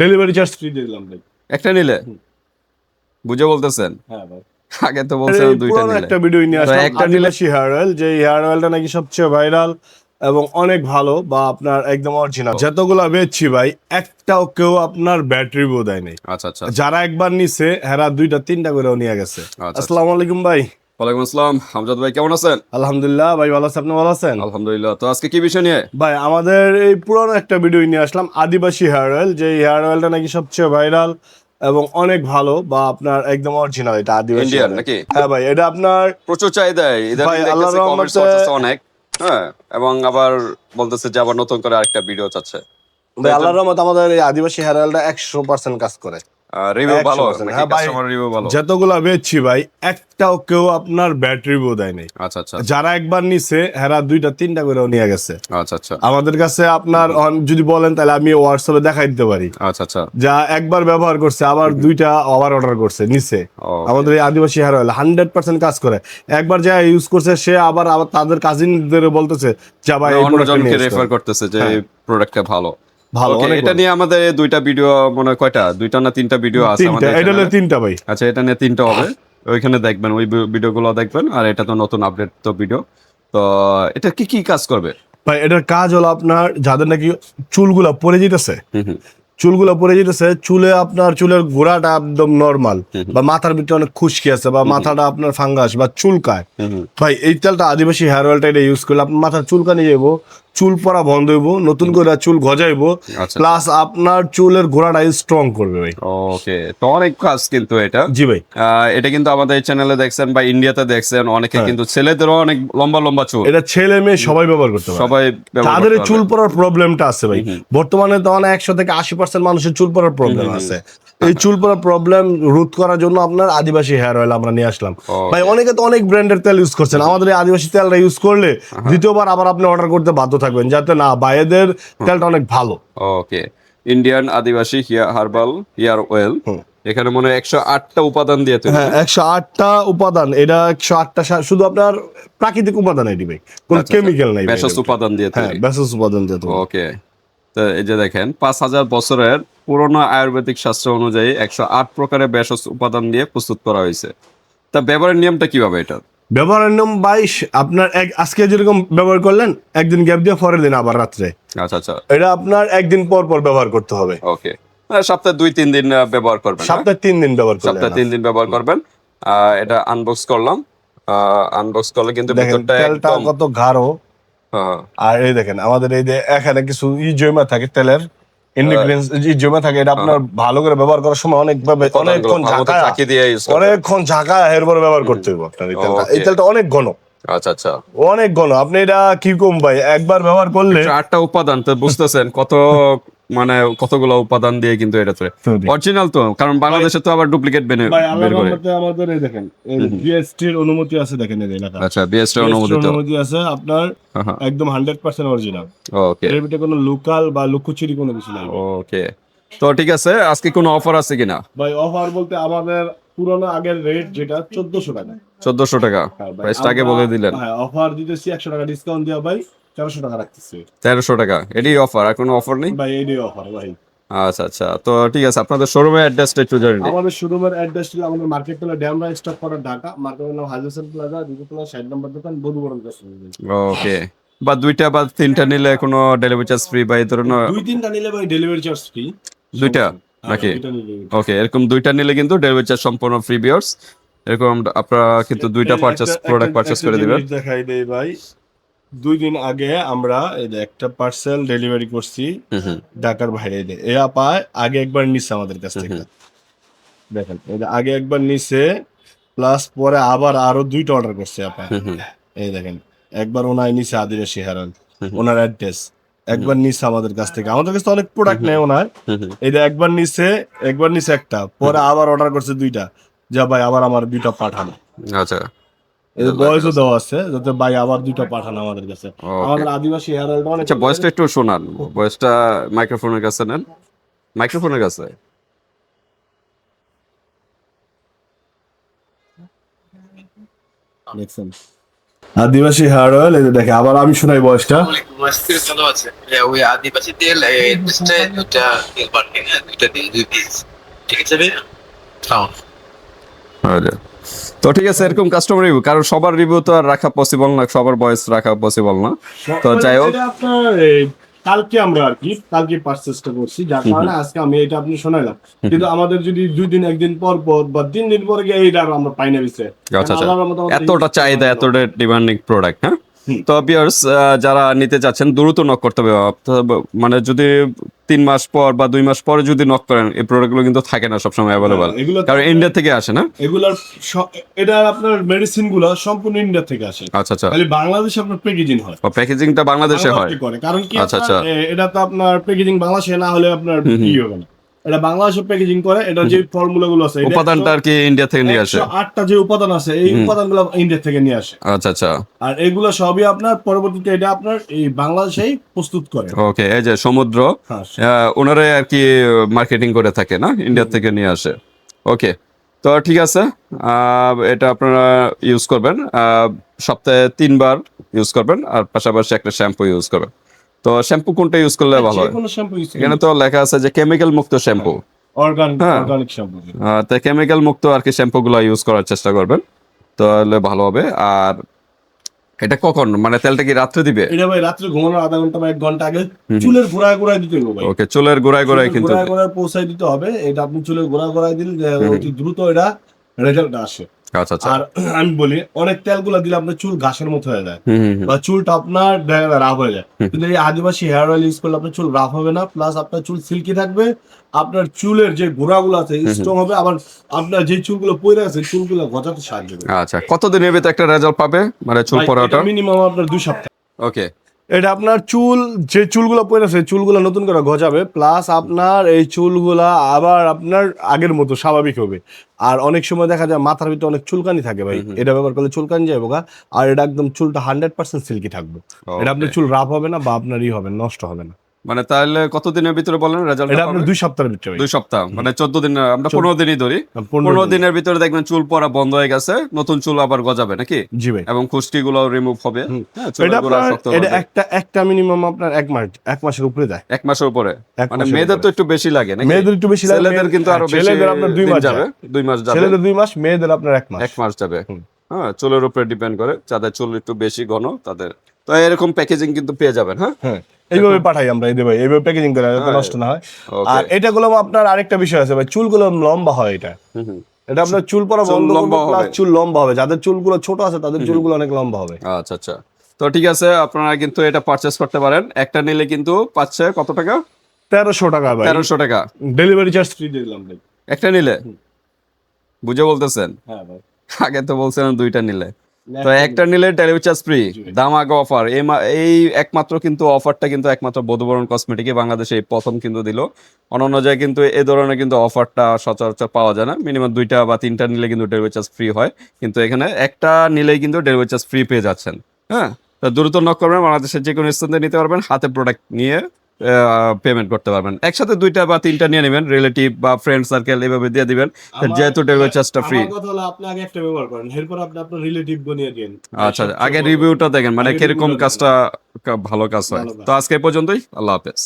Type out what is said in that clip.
Delivery charge free দিলাম ভাই। একটা নিলে বুঝে বলতেছেন? হ্যাঁ ভাই, আগে তো বলছেন দুইটা পুরোনো নিলে। একটা ভিডিও নিয়ে তো আসলাম একটা নিলে আদিবাসী হেয়ার অয়েল, যে হেয়ার অয়েলটা নাকি সবচেয়ে ভাইরাল এবং অনেক ভালো, বা আপনার একদম অরিজিনাল। যতগুলা বেচছি ভাই, একটাও কেউ আপনার ব্যাটারি বো দেয় নাই। আচ্ছা আচ্ছা যারা একবার নিছে হেরা দুইটা তিনটা করেও নিয়ে গেছে। আচ্ছা। আসসালামু আলাইকুম ভাই। ওয়ালাইকুম আসসালাম আমজাদ ভাই, কেমন আছেন? আলহামদুলিল্লাহ ভাই, ভালো আছেন? আপনি ভালো আছেন? আলহামদুলিল্লাহ। তো আজকে কি বিষয় নিয়ে? ভাই আমাদের এই পুরোনো একটা ভিডিও নিয়ে আসলাম আদিবাসী হেয়ার অয়েল, যে হেয়ার অয়েলটা নাকি সবচেয়ে ভাইরাল এবং অনেক ভালো, বা আপনার একদম অরিজিনাল। এটা আদিবাসী ইন্ডিয়ান hair oil। নাকি? হ্যাঁ ভাই, এটা আপনার প্রচুর চাহিদা ভাই ইদানিং আল্লাহর দেখতেছি, কমেন্টস রহমতে। করতেছে অনেক। হ্যাঁ, এবং আবার বলতেছে যে আবার নতুন করে আরেকটা ভিডিও চাচ্ছে। তো ভাই এর জন্য আল্লাহর রহমতে আমাদের এই আদিবাসী হেয়ার অয়েলটা 100% কাজ করে। রিভিউ ভালো 100%। নাকি? হ্যাঁ ভাই, কাস্টমার রিভিউ ভালো? যতগুলা বেচছি ভাই, একটাও কেউ আপনার ব্যাটারি বো দেয় নাই। আচ্ছা আচ্ছা যারা একবার নিছে হেরা দুইটা তিনটা করেও নিয়ে গেছে। আচ্ছা আচ্ছা আমাদের কাছে আপনার যদি বলেন তাহলে আমি হোয়াটসঅ্যাপে দেখাই দিতে পারি। আচ্ছা আচ্ছা। যা একবার ব্যবহার করছে, আবার দুইটা আবার অর্ডার করছে নিছে। Okay. আমাদের এই আদিবাসী হেয়ার অয়েল 100% কাজ করে। একবার যা ইউজ করছে সে আবার আবার তাদের কাজিনদের বলতেছে যা ভাই এই প্রোডাক্টটা অন্যজনকে নিয়ে রেফার করতেছে যে হ্যাঁ। প্রোডাক্টটা ভালো। ভালো, ওকে, অনেক এটা ভালো। নিয়ে আমাদের দুইটা ভিডিও, মনে হয় কয়টা, দুইটা না তিনটা ভিডিও আছে তিনটা, আমাদের এটা হলো চ্যানেলে। তিনটা ভাই। আচ্ছা, এটা নিয়ে তিনটা হবে, ওইখানে দেখবেন, ওই ভিডিওগুলো দেখবেন। আর এটা তো নতুন আপডেট তো ভিডিও। তো এটা কি কি কাজ করবে? ভাই এটার কাজ হলো আপনার যাদের নাকি চুলগুলা পড়ে যেতেছে, হুম হুম চুলগুলো পড়ে যেতেছে, চুলে আপনার চুলের গোড়াটা একদম নর্মাল, বা মাথার ভিতরে অনেক খুশকি আছে, বা মাথাটা আপনার ফাঙ্গাস বা চুলকায়, হুম হুম। ভাই এই তেলটা আদিবাসী হেয়ার অয়েলটা এটা ইউজ করলে আপনার মাথার চুলকানি যাইবো, চুল পড়া বন্ধ হইব, নতুন করে চুল গজাইবো, আচ্ছা প্লাস আপনার চুলের গোড়াটা স্ট্রং করবে ভাই। ওকে, তো অনেক কাজ কিন্তু এটা। জি ভাই। এটা কিন্তু আমাদের চ্যানেলে দেখছেন বা ইন্ডিয়াতে দেখছেন অনেকে, হ্যাঁ। কিন্তু ছেলেদেরও অনেক লম্বা লম্বা চুল। এটা ছেলে মেয়ে সবাই ব্যবহার করতে পারে। সবাই ব্যবহার যাদের করতে এই পারবে। চুল পড়ার প্রবলেমটা আছে ভাই, বর্তমানে তো অনেক 100 থেকে 80% মানুষের চুল পড়ার প্রবলেম আছে। এই চুল পড়ার প্রবলেম রোধ করার জন্য আপনার আদিবাসী হেয়ার অয়েল আমরা নিয়ে আসলাম। ভাই অনেকে তো অনেক ব্র্যান্ডের তেল ইউজ করছেন, আমাদের এই আদিবাসী তেলটা ইউজ করলে দ্বিতীয়বার আবার আপনি অর্ডার করতে বাধ্য থাকবেন, যাতে না বাইরেদের তেলটা অনেক ভালো। ওকে, ইন্ডিয়ান আদিবাসী হার্বাল হেয়ার অয়েল। হুম। এখানে মনে হয় 108টা উপাদান দিয়ে তৈরি হ্যাঁ, না? 108টা উপাদান, এটা 108টা শুধু আপনার প্রাকৃতিক উপাদান এটি ভাই, কোনো আচ্ছা, আচ্ছা। কেমিক্যাল নাই ভাই ভেষজ এটার ভিতরে। উপাদান দিয়ে হ্যাঁ, তৈরি। ভেষজ উপাদান দিয়ে তৈরি। ওকে, তো এই যে দেখেন, 5000 বছরের পুরনো আয়ুর্বেদিক শাস্ত্র অনুযায়ী 108 প্রকারের ভেষজ উপাদান দিয়ে প্রস্তুত করা হয়েছে। তা ব্যবহারের নিয়মটা কিভাবে এটা? ব্যবহারের নিয়ম 22, আপনার আজকে যেরকম ব্যবহার করলেন, একদিন গ্যাপ দিয়ে পরের দিন আবার রাত্রে, আচ্ছা আচ্ছা এটা আপনার একদিন পর পর ব্যবহার করতে হবে। ওকে, সপ্তাহে 2-3 দিন ব্যবহার করবেন, হ্যাঁ? সপ্তাহে 3 দিন ব্যবহার করলে সপ্তাহে 3 দিন ব্যবহার করবেন। এটা আনবক্স করলাম। আনবক্স করলে কিন্তু দেখেন ভিতরটা তেলটা একদম কত গাঢ়। হ্যাঁ, আর এই দেখেন আমাদের এই যে এখানে কিছু জমা থাকে তেলের ইনগ্রিডিয়েন্টস, জমা থাকে, এটা আপনার ভালো করে ব্যবহার করার সময় অনেকভাবে উপাদানগুলো অনেকক্ষণ ভালো মতো ঝাঁকায়, চাকি দিয়ে ইউজ করবেন। অনেকক্ষণ ঝাঁকায় এরপরে ব্যবহার করতে হবে আপনার এই তেলটা। এই ওকে, তেলটা অনেক ঘন, আচ্ছা আচ্ছা। অনেক ঘন। আপনি এটা কি কম ভাই, একবার ব্যবহার করলে 8টা উপাদান তো বুঝতেছেন কত, মানে কতগুলো উপাদান দিয়ে কিন্তু এটা তৈরি। অরিজিনাল তো, কারণ বাংলাদেশে তো আবার ডুপ্লিকেট ভাই আল্লাহর বের করে। রহমতে আমাদের এই দেখেন জিএসটির অনুমতি আছে, দেখেন এই এলাকা আচ্ছা, বিএসটি জিএসটির অনুমোদিত। অনুমতি আছে আপনার, হ্যাঁ, একদম 100% অরিজিনাল। ওকে এর ভিতরে কোনো লোকাল বা লুকোচুরি কোনো কিছু নাই ভাই। ওকে। তো ঠিক আছে, আজকে কোনো অফার আছে কিনা? ভাই অফার বলতে আমাদের পুরোনো আগের রেট যেটা 1400 টাকা। 1400 টাকা হ্যাঁ ভাই, প্রাইসটা আগে বলে দিলেন। হ্যাঁ অফার দিতেছি 100 টাকা ডিসকাউন্ট দেওয়া ভাই, 1300 টাকা রাখতেছি 1300 টাকা, এটাই অফার, আর কোনো অফার নেই? ভাই। এই অফার ভাই। আচ্ছা আচ্ছা, তো ঠিক আছে, আপনাদের শোরুমের অ্যাড্রেসটা একটু জানিয়ে দিন। আমাদের শোরুমের অ্যাড্রেস ছিল আমাদের মার্কেট প্লাজা ড্যামরা স্টক করার ঢাকা, মার্কেটের নাম হাজরত প্লাজা, দ্বিতীয় 60 নম্বর দোকান, বধুবরণ কাছে। ওকে, বা দুইটা বা তিনটা নিলে কোনো ডেলিভারি চার্জ ফ্রি বা এই ধরনের? 2-3টা নিলে ভাই ডেলিভারি চার্জ ফ্রি। দুইটা নাকি? ওকে, এরকম দুইটা নিলে কিন্তু ডেলিভারি চার্জ সম্পূর্ণ ফ্রি ভিউয়ার্স। এরকম আপনারা কিন্তু দুইটা প্রোডাক্ট পারচেজ করে দিবেন। দেখাই দেই ভাই, 2 দিন আগে আমরা এই যে একটা পার্সেল ডেলিভারি করছি ঢাকার বাইরে। এ আপা আগে একবার নিছে আমাদের কাছ থেকে, দেখেন এই যে আগে একবার নিছে, প্লাস পরে আবার আরো 2টা অর্ডার করছে আপা। এই দেখেন একবার ওনাই নিছে আদিবাসী হেয়ার অয়েল, ওনার অ্যাড্রেস একবার নিছে আমাদের কাছ থেকে। আমাদের কাছে তো অনেক প্রোডাক্ট নেই ওনার। এই যে একবার নিছে একটা, পরে আবার অর্ডার করছে 2টা, যা ভাই আবার আমার 2টা পাঠানো। আচ্ছা, এই বয়সও দেওয়া আছে যাতে ভাই আবার 2টা পাঠানো আমাদের কাছে। ওকে। আমাদের আদিবাসী হেয়ার অয়েলটা অনেক আচ্ছা, ভয়েসটা একটু শোনান, ভয়েসটা মাইক্রোফোনের কাছে নেন, মাইক্রোফোনের কাছে। দেখছেন আদিবাসী হেয়ার অয়েল, এই যে দেখে আবার আমি শোনাই বয়সটা। ভালো আছে। ওই আদিবাসী তেল দুইটা তেল পাঠিয়ে না, দুইটা দিন 2 পিস। ঠিক আছে ভাইয়া? খাও। আরে, তো ঠিক আছে, এরকম কাস্টমার রিভিউ, কারণ সবার রিভিউ তো আর রাখা পসিবল না, সবার ভয়েস রাখা পসিবল না। তো যাই হোক, এটা আপনার কালকে আমরা আর কি কালকে পারচেসটা করছি, যার কারণে আজকে আমি এটা আপনি শোনাইলাম। কিন্তু আমাদের যদি 2 দিন 1 দিন পর পর বা 3 দিন পরে গিয়ে এইটা আর আমরা পাই না দিচ্ছে। আচ্ছা আচ্ছা, এতটা চাহিদা, এতটা ডিমান্ডিং প্রোডাক্ট, হ্যাঁ। তো ভিউয়ার্স, যারা নিতে চাচ্ছেন দ্রুত নক করতে হবে। মানে যদি 3 মাস পর বা 2 মাস পরে যদি নক করেন, এই প্রোডাক্টগুলো কিন্তু থাকে না সবসময় অ্যাভেলেবল, এগুলো কারণ ইন্ডিয়া থেকে আসে না। এগুলার এটা আপনার মেডিসিন গুলো সম্পূর্ণ ইন্ডিয়া থেকে আসে। আচ্ছা আচ্ছা, খালি বাংলাদেশে আপনার প্যাকেজিং হয়, প্যাকেজিংটা বাংলাদেশে হয়। বাংলাদেশে করে। কারণ কি আচ্ছা, আপনার, আচ্ছা। এটা তো আপনার প্যাকেজিং বাংলাদেশে না হলে আপনার কি হবে না। এটা বাংলাদেশে প্যাকেজিং করে। এটা যে ফর্মুলা গুলো আছে, উপাদানটা আর কি ইন্ডিয়া থেকে নিয়ে আসে। 108টা যে উপাদান আছে, এই উপাদানগুলো ইন্ডিয়া থেকে নিয়ে আসে। আচ্ছা আচ্ছা, আর এগুলো সবই আপনার পরবর্তীতে এটা আপনার এই বাংলাদেশেই প্রস্তুত করে। ওকে। এই যে সমুদ্র, হ্যাঁ, ওনারাই আর কি মার্কেটিং করে থাকে না, ইন্ডিয়া থেকে নিয়ে আসে। ওকে, তো ঠিক আছে, এটা আপনারা ইউজ করবেন, সপ্তাহে 3 বার ইউজ করবেন, আর পাশাপাশি একটা শ্যাম্পু ইউজ করবেন। তো শ্যাম্পু কোনটা ইউজ করলে ভালো হয়? কোনো শ্যাম্পু ইউজ এখানে তো লেখা আছে যে কেমিক্যাল মুক্ত শ্যাম্পু। অর্গানিক, হ্যাঁ। Organic shampoo. তাই কেমিক্যাল মুক্ত আর কি শ্যাম্পু গুলো ইউজ করার চেষ্টা করবেন, তাহলে ভালো হবে। আর এটা কখন, মানে তেলটা কি রাত্রে দিবে? এটা ভাই রাত্রে ঘুমানোর আধা ঘন্টা বা 1 ঘন্টা আগে চুলের গোড়ায় গোড়ায় দিতে হবে ভাই। ওকে, চুলের গোড়ায় গোড়ায় কিন্তু গোড়ায় গোড়ায় পৌঁছায় দিতে হবে। এটা আপনি চুলের গোড়ায় গোড়ায় দিলে যে অতি দ্রুত এটা রেজাল্ট আসে। আচ্ছা আচ্ছা, আর আমি বলি, অনেক তেলগুলো দিলে আপনার চুল ঘাসের মতো হয়ে যায়, হুম হুম হুম। বা চুলটা আপনার রাফ হয়ে যায়। কিন্তু এই আদিবাসী হেয়ার অয়েল ইউজ করলে আপনার চুল রাফ হবে না, প্লাস আপনার চুল সিল্কি থাকবে। আপনার চুলের যে গোড়াগুলো আছে স্ট্রং হবে, আবার আপনার যে চুলগুলো পড়ে আছে চুলগুলো গজাতে সাহায্য করবে। আচ্ছা, কতদিনের ভিতরে একটা রেজাল্ট পাবে, মানে চুল পড়াটা? মিনিমাম আপনার 2 সপ্তাহ। ওকে, এটা আপনার চুল, যে চুলগুলো পড়ে আছে চুলগুলো নতুন করে গজাবে, প্লাস আপনার এই চুলগুলা আবার আপনার আগের মতো স্বাভাবিক হবে। আর অনেক সময় দেখা যায় মাথার ভিতরে অনেক চুলকানি থাকে ভাই, এটা ব্যবহার করলে চুলকানি যাবে গা। আর এটা একদম চুলটা 100% সিল্কি থাকবে। এটা আপনার চুল রাফ হবে না বা আপনার ই হবে না, নষ্ট হবে না। মানে তাহলে কতদিনের ভিতরে বলেন রেজাল্ট? এটা আপনার 2 সপ্তাহের ভিতরে ভাই। 2 সপ্তাহ, মানে 14 দিন, আমরা 15 দিনই ধরি। 15 15 দিনের ভিতরে দেখবেন চুল পড়া বন্ধ হয়ে গেছে, নতুন চুল আবার গজাবে নাকি? জি ভাই। এবং খুশকি গুলো রিমুভ হবে। হ্যাঁ, চুলের এটা গোড়া আপনার, শক্ত এটা হবে। একটা মিনিমাম আপনার 1 মাসের উপরে যায়। 1 মাসের উপরে, 1 মানে মাসের মেয়েদের উপরে। তো একটু বেশি লাগে নাকি? মেয়েদের একটু বেশি লাগে, ছেলেদের কিন্তু আরো বেশি। ছেলেদের আপনার 2 দিন মাস যাবে, 2 মাস যাবে। ছেলেদের 2 মাস, মেয়েদের আপনার 1 মাস। 1 মাস যাবে। হুম। হ্যাঁ, চুলের উপরে ডিপেন্ড করে, যাদের চুল একটু বেশি ঘন তাদের। তো এরকম প্যাকেজিং কিন্তু পেয়ে যাবেন। হ্যাঁ, হ্যাঁ, এইভাবে পাঠাই আমরা, এই ভাই এইভাবে প্যাকেজিং করে, যাতে নষ্ট না হয়। Okay. আর এটা গুলো আপনার আরেকটা বিষয় আছে ভাই, চুলগুলো লম্বা হয়। এটা এটা আপনার চুল পড়া চুল বন্ধ লম্বা করবে, হবে। প্লাস চুল লম্বা হবে। যাদের চুলগুলো ছোট আছে তাদের চুলগুলো অনেক লম্বা হবে। আচ্ছা আচ্ছা, তো ঠিক আছে, আপনারা কিন্তু এটা পারচেস করতে পারেন। একটা নিলে কিন্তু পাচ্ছে কত টাকা? 1300 টাকা ভাই। 1300 টাকা ডেলিভারি চার্জ ফ্রি দিলাম ভাই। একটা নিলে, বুঝে বলতেছেন? হ্যাঁ ভাই। আগে তো বলছেন 2টা নিলে। তো একটা নিলে ডেলিভারি চার্জ ফ্রি, দাম আগে অফার। এই একমাত্র কিন্তু অফারটা কিন্তু একমাত্র বধুবরণ কসমেটিকে বাংলাদেশে এই প্রথম কিন্তু দিল। অন্যান্য জায়গায় কিন্তু এই ধরনের কিন্তু অফারটা সচরাচর পাওয়া যায় না। মিনিমাম 2টা বা 3টা নিলে কিন্তু ডেলিভারি চার্জ ফ্রি হয়, কিন্তু এখানে একটা নিলেই কিন্তু ডেলিভারি চার্জ ফ্রি পেয়ে যাচ্ছেন। হ্যাঁ, তো দ্রুত নক করবেন, বাংলাদেশের যে কোনো স্থান থেকে নিতে পারবেন, হাতে প্রোডাক্ট নিয়ে পেমেন্ট করতে পারবেন। একসাথে 2টা বা 3টা নিয়ে নেবেন, রিলেটিভ বা ফ্রেন্ড সার্কেল এভাবে দিয়ে দিবেন, যেহেতু ডেলিভারি চার্জটা ফ্রি। আমার কথা হলো, আপনি আগে একটা ব্যবহার করেন, এরপর আপনি আপনার রিলেটিভ গনিয়ে দিন। আচ্ছা, আগে রিভিউটা দেখেন, মানে আগে কিরকম review টা কাজটা ভালো কাজ হয়। ভালো কাজ। তো আজকে এই পর্যন্তই, আল্লাহ হাফেজ।